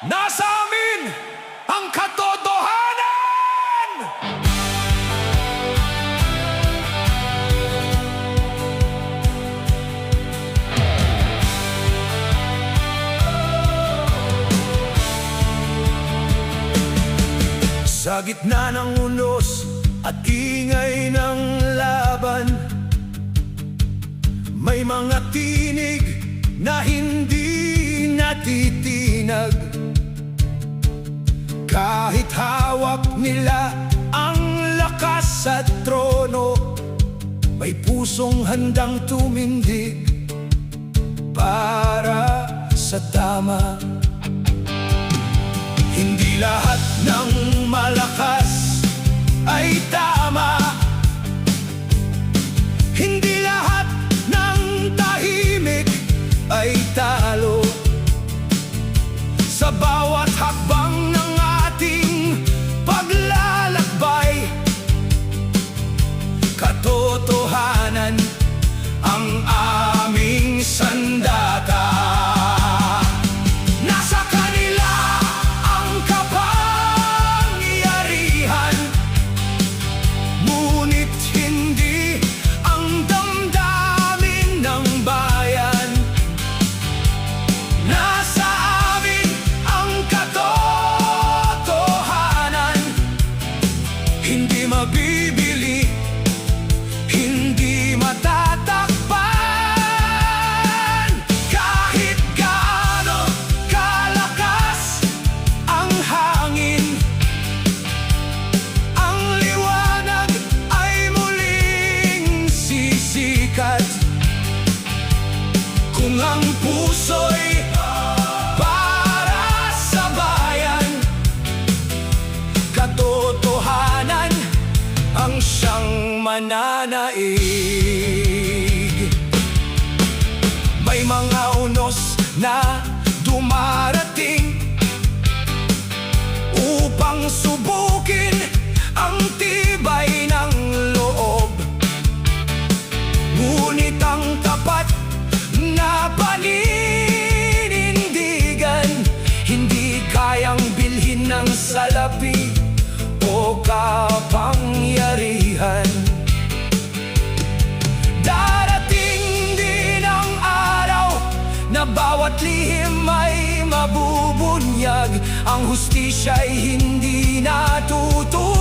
Nasa amin ang katotohanan! Sa gitna ng unos at ingay ng laban, may mga tinig na hindi natitinag. Kahit hawak nila ang lakas at trono, may pusong handang tumindig para sa tama. Hindi lahat ng malakas ay tama. Hindi lahat ng tahimik ay talo. Sa bawat hakbang ng ating paglalakbay, katotohanan ang aming sandata. Nasa kanila ang kapangyarihan, ngunit hindi ang damdamin ng bayan. Nasa amin ang katotohanan, hindi mabibili, hindi matatakpan. Kahit gaano kalakas ang hangin, ang liwanag ay muling sisikat. Kung ang puso'y para sa bayan, katotohanan ang siyang mananaig. May mga unos na dumarating upang subukin ang tibay ng loob. Ngunit ang tapat na paninindigan hindi kayang bilhin ng salapi o kapangyarihan. Darating din ang araw na bawat lihim ay mabubunyag. Ang hustisya'y hindi natutunan.